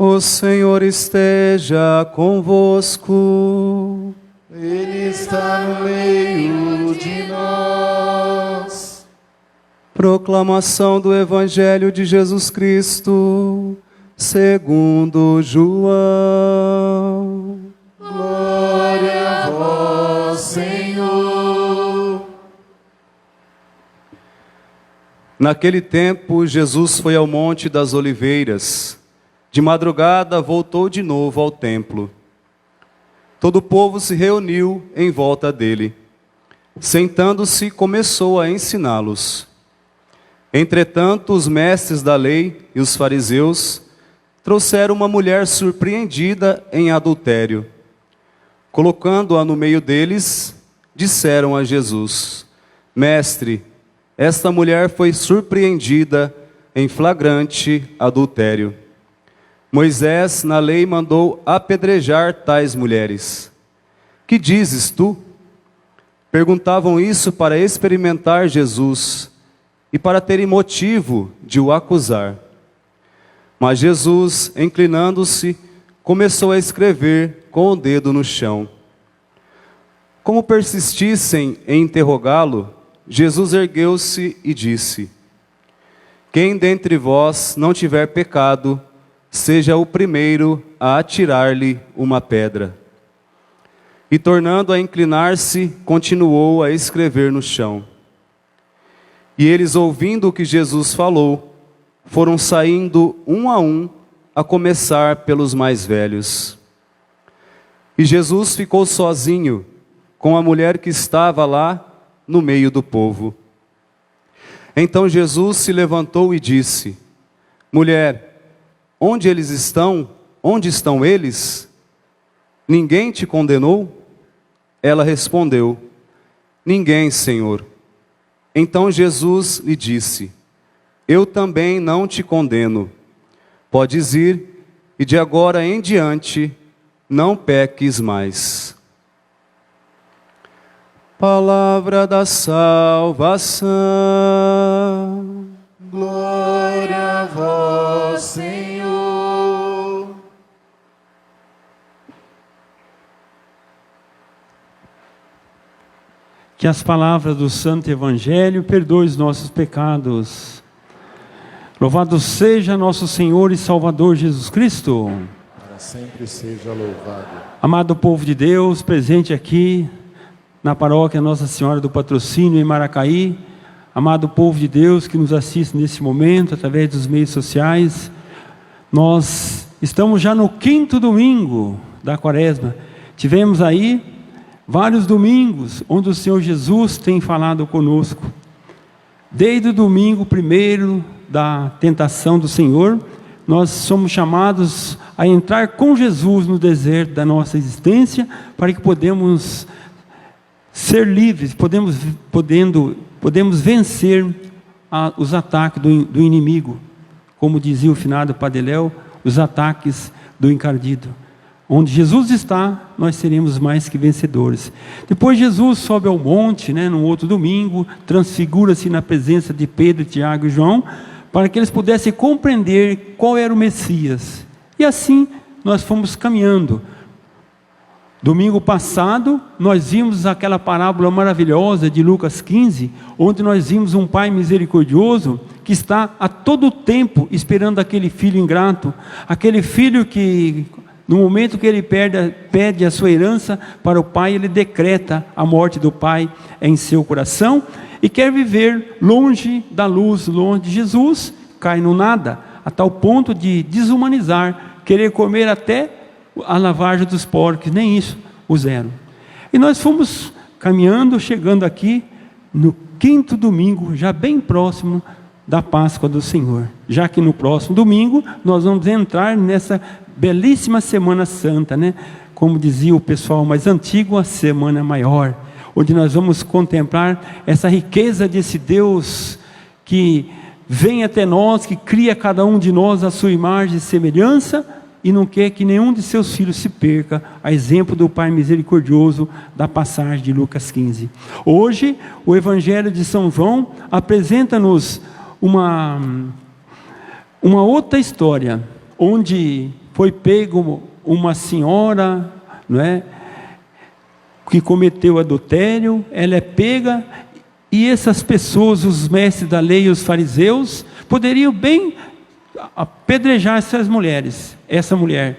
O Senhor esteja convosco. Ele está no meio de nós. Proclamação do Evangelho de Jesus Cristo, segundo João. Glória a vós, Senhor. Naquele tempo, Jesus foi ao Monte das Oliveiras. De madrugada, voltou de novo ao templo. Todo o povo se reuniu em volta dele. Sentando-se, começou a ensiná-los. Entretanto, os mestres da lei e os fariseus trouxeram uma mulher surpreendida em adultério. Colocando-a no meio deles, disseram a Jesus: Mestre, esta mulher foi surpreendida em flagrante adultério. Moisés, na lei, mandou apedrejar tais mulheres. Que dizes tu? Perguntavam isso para experimentar Jesus e para terem motivo de o acusar. Mas Jesus, inclinando-se, começou a escrever com o dedo no chão. Como persistissem em interrogá-lo, Jesus ergueu-se e disse: Quem dentre vós não tiver pecado, seja o primeiro a atirar-lhe uma pedra. E tornando a inclinar-se, continuou a escrever no chão. E eles, ouvindo o que Jesus falou, foram saindo um, a começar pelos mais velhos. E Jesus ficou sozinho, com a mulher que estava lá no meio do povo. Então Jesus se levantou e disse: Mulher, onde eles estão? Onde estão eles? Ninguém te condenou? Ela respondeu: Ninguém, Senhor. Então Jesus lhe disse: Eu também não te condeno. Podes ir, e de agora em diante não peques mais. Palavra da salvação. Glória a vós, Senhor. Que as palavras do Santo Evangelho perdoem os nossos pecados. Louvado seja nosso Senhor e Salvador Jesus Cristo. Para sempre seja louvado. Amado povo de Deus, presente aqui na paróquia Nossa Senhora do Patrocínio em Maracaí. Amado povo de Deus que nos assiste nesse momento através dos meios sociais. Nós estamos já no 5º domingo da Quaresma. Tivemos aí vários domingos onde o Senhor Jesus tem falado conosco. Desde o domingo primeiro da tentação do Senhor, nós somos chamados a entrar com Jesus no deserto da nossa existência, para que podemos ser livres, podemos vencer os ataques do inimigo. Como dizia o finado Padre Léo, os ataques do encardido. Onde Jesus está, nós seremos mais que vencedores. Depois Jesus sobe ao monte, no outro domingo, transfigura-se na presença de Pedro, Tiago e João, para que eles pudessem compreender qual era o Messias. E assim nós fomos caminhando. Domingo passado, nós vimos aquela parábola maravilhosa de Lucas 15, onde nós vimos um pai misericordioso que está a todo tempo esperando aquele filho ingrato, aquele filho que, no momento que ele pede a sua herança para o pai, ele decreta a morte do pai em seu coração e quer viver longe da luz, longe de Jesus, cai no nada, a tal ponto de desumanizar, querer comer até a lavagem dos porcos, nem isso o zero. E nós fomos caminhando, chegando aqui no 5º domingo, já bem próximo da Páscoa do Senhor, já que no próximo domingo nós vamos entrar nessa belíssima Semana Santa, como dizia o pessoal mais antigo, a Semana Maior, onde nós vamos contemplar essa riqueza desse Deus que vem até nós, que cria cada um de nós a sua imagem e semelhança, e não quer que nenhum de seus filhos se perca, a exemplo do Pai misericordioso da passagem de Lucas 15. Hoje, o Evangelho de São João apresenta-nos uma outra história, onde foi pego uma senhora, não é, que cometeu adultério, ela é pega, e essas pessoas, os mestres da lei e os fariseus, poderiam bem apedrejar essa mulher,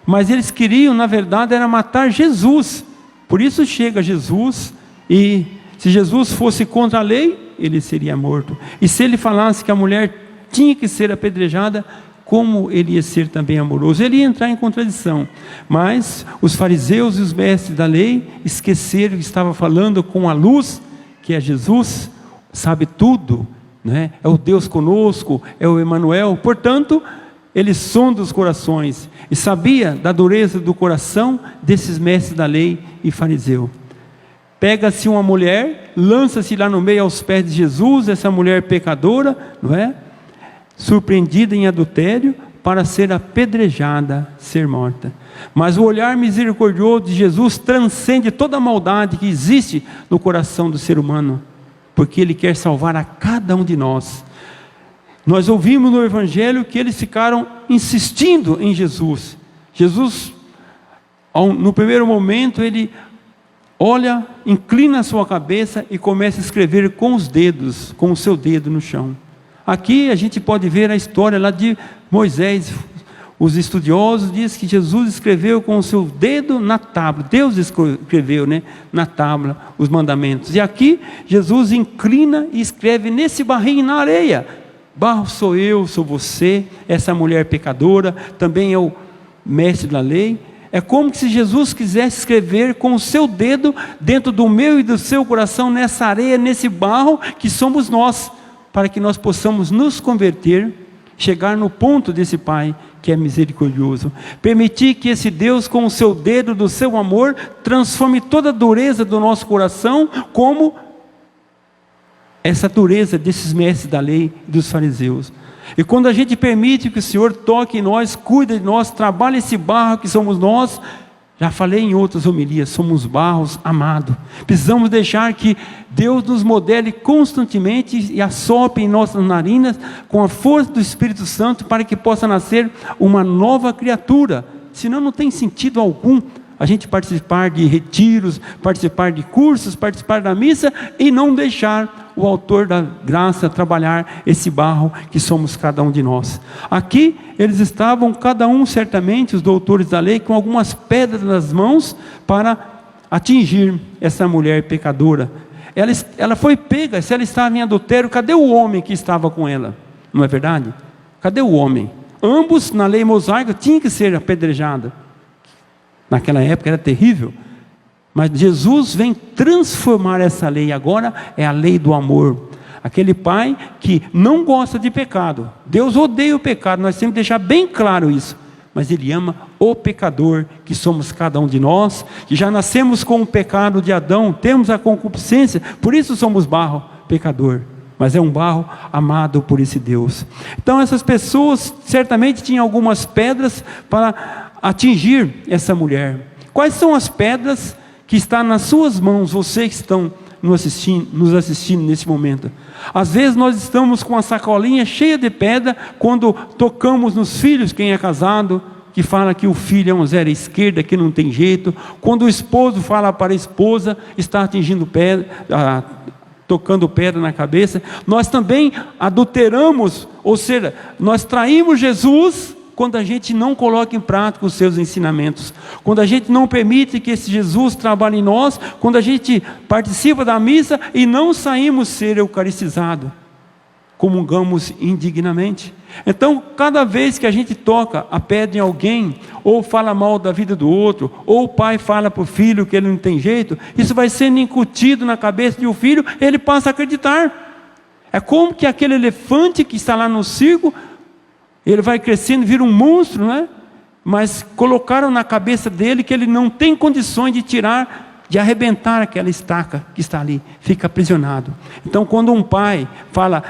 mas eles queriam, na verdade, era matar Jesus. Por isso chega Jesus, e se Jesus fosse contra a lei, ele seria morto, e se ele falasse que a mulher tinha que ser apedrejada, como ele ia ser também amoroso? Ele ia entrar em contradição. Mas os fariseus e os mestres da lei esqueceram que estava falando com a luz, que é Jesus, sabe tudo, né? É o Deus conosco, é o Emanuel. Portanto, ele sonda os corações e sabia da dureza do coração desses mestres da lei e fariseu. Pega-se uma mulher, lança-se lá no meio aos pés de Jesus, essa mulher pecadora, não é? Surpreendida em adultério, para ser apedrejada, ser morta. Mas o olhar misericordioso de Jesus transcende toda a maldade que existe no coração do ser humano, porque Ele quer salvar a cada um de nós. Nós ouvimos no Evangelho que eles ficaram insistindo em Jesus. Jesus, no primeiro momento, ele olha, inclina a sua cabeça e começa a escrever com os dedos, com o seu dedo no chão. Aqui a gente pode ver a história lá de Moisés. Os estudiosos dizem que Jesus escreveu com o seu dedo na tábua. Deus escreveu, né, na tábua os mandamentos. E aqui Jesus inclina e escreve nesse barrinho na areia. Barro sou eu, sou você, essa mulher pecadora, também é o mestre da lei. É como se Jesus quisesse escrever com o seu dedo dentro do meu e do seu coração, nessa areia, nesse barro que somos nós, para que nós possamos nos converter, chegar no ponto desse Pai que é misericordioso. Permitir que esse Deus, com o seu dedo do seu amor, transforme toda a dureza do nosso coração, como essa dureza desses mestres da lei e dos fariseus. E quando a gente permite que o Senhor toque em nós, cuide de nós, trabalhe esse barro que somos nós, já falei em outras homilias, somos barros amados. Precisamos deixar que Deus nos modele constantemente e assopre em nossas narinas com a força do Espírito Santo, para que possa nascer uma nova criatura. Senão não tem sentido algum a gente participar de retiros, participar de cursos, participar da missa e não deixar o autor da graça trabalhar esse barro que somos cada um de nós. Aqui eles estavam, cada um certamente, os doutores da lei, com algumas pedras nas mãos para atingir essa mulher pecadora. Ela foi pega, se ela estava em adultério, cadê o homem que estava com ela? Não é verdade? Cadê o homem? Ambos na lei mosaica tinham que ser apedrejados. Naquela época era terrível, mas Jesus vem transformar essa lei. Agora é a lei do amor. Aquele pai que não gosta de pecado, Deus odeia o pecado, nós temos que deixar bem claro isso, mas Ele ama o pecador, que somos cada um de nós, que já nascemos com o pecado de Adão, temos a concupiscência, por isso somos barro, pecador, mas é um barro amado por esse Deus. Então essas pessoas certamente tinham algumas pedras para atingir essa mulher. Quais são as pedras que estão nas suas mãos, vocês que estão nos assistindo nesse momento? Às vezes nós estamos com a sacolinha cheia de pedra, quando tocamos nos filhos, quem é casado, que fala que o filho é um zero à esquerda, que não tem jeito. Quando o esposo fala para a esposa, está atingindo pedra, tocando pedra na cabeça. Nós também adulteramos, ou seja, nós traímos Jesus quando a gente não coloca em prática os seus ensinamentos, quando a gente não permite que esse Jesus trabalhe em nós, quando a gente participa da missa e não saímos ser eucaristizados, comungamos indignamente. Então, cada vez que a gente toca a pedra em alguém, ou fala mal da vida do outro, ou o pai fala para o filho que ele não tem jeito, isso vai sendo incutido na cabeça de um filho, ele passa a acreditar. É como que aquele elefante que está lá no circo, ele vai crescendo, vira um monstro, né? Mas colocaram na cabeça dele que ele não tem condições de tirar, de arrebentar aquela estaca que está ali, fica aprisionado. Então, quando um pai fala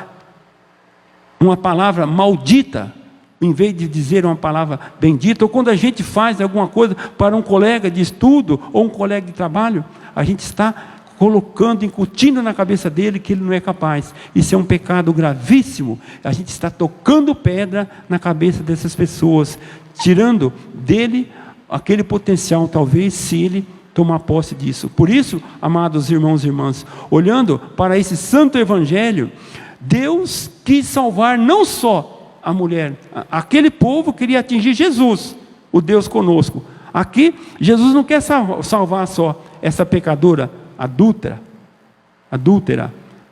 uma palavra maldita, em vez de dizer uma palavra bendita, ou quando a gente faz alguma coisa para um colega de estudo, ou um colega de trabalho, a gente está colocando, incutindo na cabeça dele que ele não é capaz. Isso é um pecado gravíssimo. A gente está tocando pedra na cabeça dessas pessoas, tirando dele aquele potencial, talvez, se ele tomar posse disso. Por isso, amados irmãos e irmãs, olhando para esse santo evangelho, Deus quis salvar não só a mulher, aquele povo queria atingir Jesus, o Deus conosco. Aqui, Jesus não quer salvar só essa pecadora adúltera,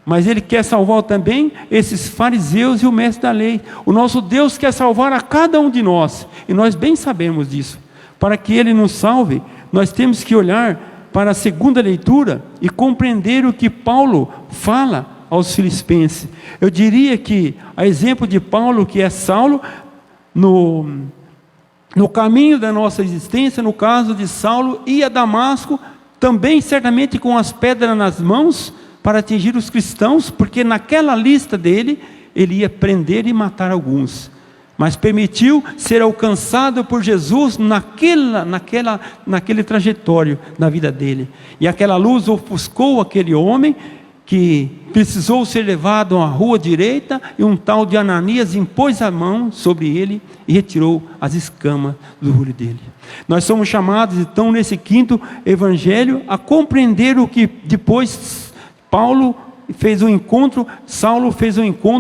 mas Ele quer salvar também esses fariseus e o mestre da lei. O nosso Deus quer salvar a cada um de nós, e nós bem sabemos disso. Para que Ele nos salve, nós temos que olhar para a segunda leitura e compreender o que Paulo fala aos filipenses. Eu diria que, a exemplo de Paulo, que é Saulo, no caminho da nossa existência, no caso de Saulo, ia a Damasco, também certamente com as pedras nas mãos, para atingir os cristãos, porque naquela lista dele, ele ia prender e matar alguns. Mas permitiu ser alcançado por Jesus naquele trajetório da vida dele. E aquela luz ofuscou aquele homem que precisou ser levado à rua direita, e um tal de Ananias impôs a mão sobre ele e retirou as escamas do olho dele. Nós somos chamados então nesse quinto evangelho a compreender o que depois Saulo fez um encontro,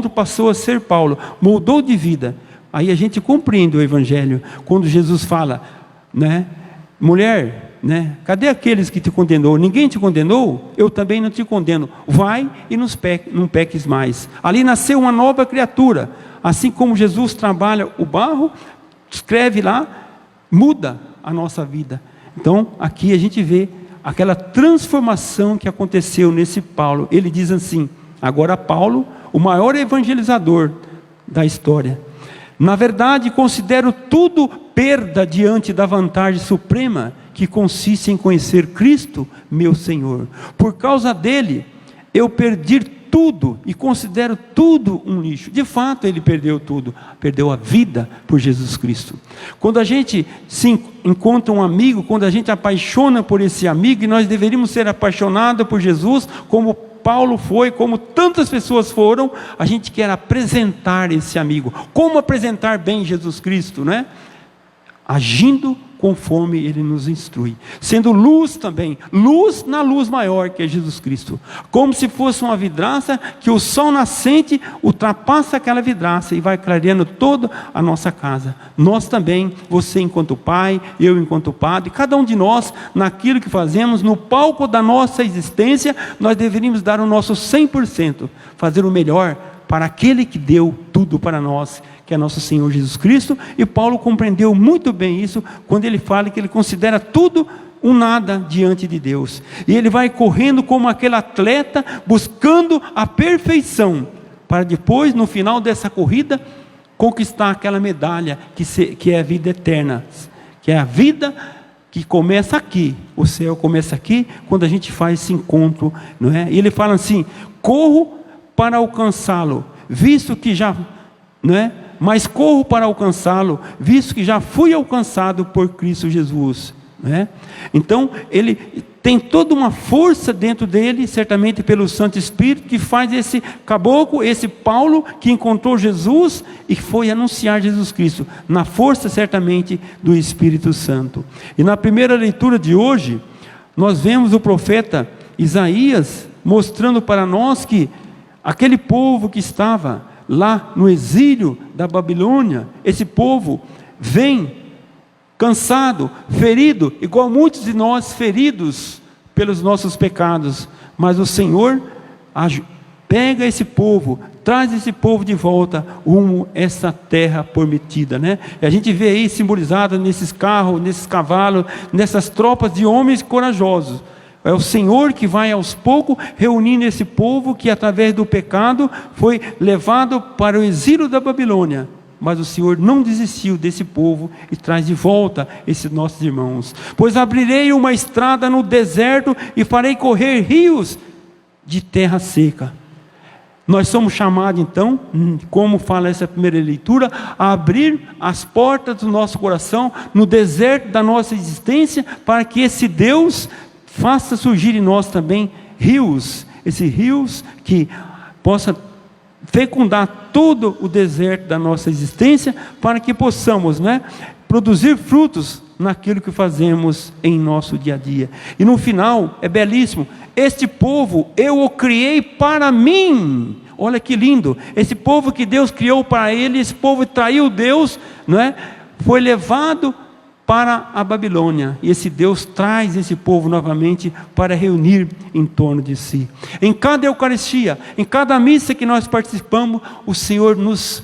passou a ser Paulo, mudou de vida. Aí a gente compreende o evangelho, quando Jesus fala, né, mulher, né, cadê aqueles que te condenou? Ninguém te condenou? Eu também não te condeno. Vai e não peques mais. Ali nasceu uma nova criatura. Assim como Jesus trabalha o barro, escreve lá, muda a nossa vida. Então aqui a gente vê aquela transformação que aconteceu nesse Paulo. Ele diz assim, agora Paulo, o maior evangelizador da história: na verdade, considero tudo perda diante da vantagem suprema que consiste em conhecer Cristo, meu Senhor. Por causa dele, eu perdi tudo e considero tudo um lixo. De fato, ele perdeu tudo, perdeu a vida por Jesus Cristo. Quando a gente se encontra um amigo, quando a gente apaixona por esse amigo, e nós deveríamos ser apaixonados por Jesus, como Paulo foi, como tantas pessoas foram, a gente quer apresentar esse amigo. Como apresentar bem Jesus Cristo, né? Agindo conforme Ele nos instrui, sendo luz também, luz na luz maior que é Jesus Cristo, como se fosse uma vidraça que o sol nascente ultrapassa aquela vidraça e vai clareando toda a nossa casa. Nós também, você enquanto pai, eu enquanto padre, cada um de nós, naquilo que fazemos, no palco da nossa existência, nós deveríamos dar o nosso 100%, fazer o melhor para aquele que deu tudo para nós, que é nosso Senhor Jesus Cristo. E Paulo compreendeu muito bem isso, quando ele fala que ele considera tudo um nada diante de Deus, e ele vai correndo como aquele atleta, buscando a perfeição, para depois, no final dessa corrida, conquistar aquela medalha, que é a vida eterna, que é a vida que começa aqui. O céu começa aqui, quando a gente faz esse encontro, não é? E ele fala assim, corro para alcançá-lo, visto que já, não é? Mas corro para alcançá-lo, visto que já fui alcançado por Cristo Jesus, não é? Então, ele tem toda uma força dentro dele, certamente pelo Santo Espírito, que faz esse caboclo, esse Paulo, que encontrou Jesus e foi anunciar Jesus Cristo, na força certamente do Espírito Santo. E na primeira leitura de hoje, nós vemos o profeta Isaías mostrando para nós que aquele povo que estava lá no exílio da Babilônia, esse povo vem cansado, ferido, igual muitos de nós feridos pelos nossos pecados, mas o Senhor pega esse povo, traz esse povo de volta rumo a essa terra prometida, né? E a gente vê aí simbolizado nesses carros, nesses cavalos, nessas tropas de homens corajosos. É o Senhor que vai aos poucos reunindo esse povo que através do pecado foi levado para o exílio da Babilônia. Mas o Senhor não desistiu desse povo e traz de volta esses nossos irmãos. Pois abrirei uma estrada no deserto e farei correr rios de terra seca. Nós somos chamados então, como fala essa primeira leitura, a abrir as portas do nosso coração no deserto da nossa existência, para que esse Deus faça surgir em nós também rios, esses rios que possa fecundar todo o deserto da nossa existência, para que possamos, né, produzir frutos naquilo que fazemos em nosso dia a dia. E no final, é belíssimo, este povo eu o criei para mim. Olha que lindo, esse povo que Deus criou para ele, esse povo traiu Deus, não é? Foi levado para a Babilônia, e esse Deus traz esse povo novamente para reunir em torno de si. Em cada Eucaristia, em cada missa que nós participamos, o Senhor nos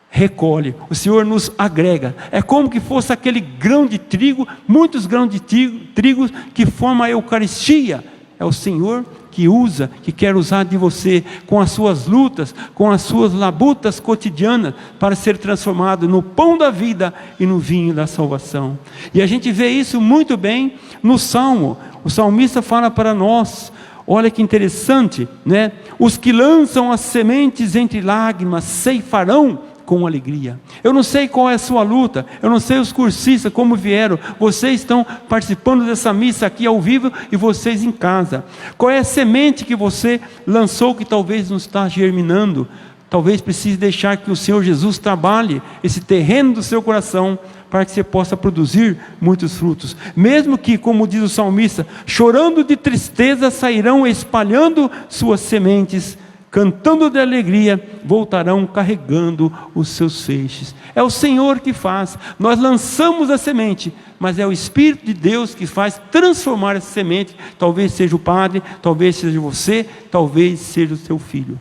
recolhe, o Senhor nos agrega. É como que fosse aquele grão de trigo, muitos grãos de trigo que formam a Eucaristia. É o Senhor que usa, que quer usar de você, com as suas lutas, com as suas labutas cotidianas, para ser transformado no pão da vida e no vinho da salvação. E a gente vê isso muito bem no Salmo. O salmista fala para nós, olha que interessante, né? Os que lançam as sementes entre lágrimas ceifarão com alegria. Eu não sei qual é a sua luta, eu não sei os cursistas como vieram, vocês estão participando dessa missa aqui ao vivo e vocês em casa. Qual é a semente que você lançou que talvez não está germinando? Talvez precise deixar que o Senhor Jesus trabalhe esse terreno do seu coração, para que você possa produzir muitos frutos. Mesmo que, como diz o salmista, chorando de tristeza sairão espalhando suas sementes, cantando de alegria, voltarão carregando os seus feixes. É o Senhor que faz. Nós lançamos a semente, mas é o Espírito de Deus que faz transformar essa semente. Talvez seja o padre, talvez seja você, talvez seja o seu filho.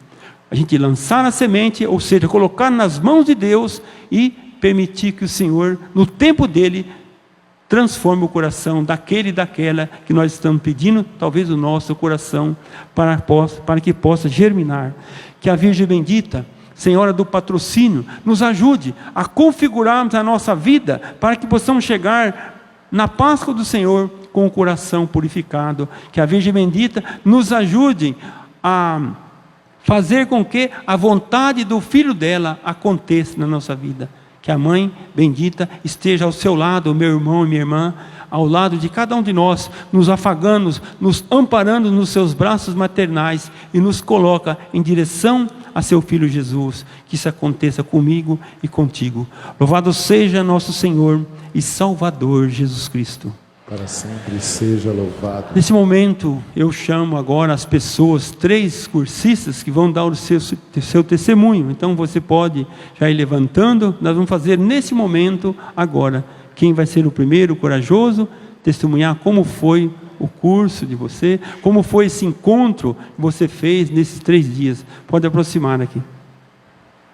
A gente lançar a semente, ou seja, colocar nas mãos de Deus e permitir que o Senhor, no tempo dele, transforme o coração daquele e daquela que nós estamos pedindo, talvez o nosso coração, para que possa germinar. Que a Virgem bendita, Senhora do patrocínio, nos ajude a configurarmos a nossa vida, para que possamos chegar na Páscoa do Senhor com o coração purificado. Que a Virgem bendita nos ajude a fazer com que a vontade do Filho dela aconteça na nossa vida. Que a Mãe bendita esteja ao seu lado, meu irmão e minha irmã, ao lado de cada um de nós, nos afagando, nos amparando nos seus braços maternais e nos coloca em direção a seu Filho Jesus. Que isso aconteça comigo e contigo. Louvado seja nosso Senhor e Salvador Jesus Cristo. Para sempre seja louvado. Nesse momento, eu chamo agora as pessoas, 3 cursistas que vão dar o seu testemunho. Então você pode já ir levantando. Nós vamos fazer nesse momento agora. Quem vai ser o primeiro corajoso, testemunhar como foi o curso de você, como foi esse encontro que você fez nesses 3 dias. Pode aproximar aqui.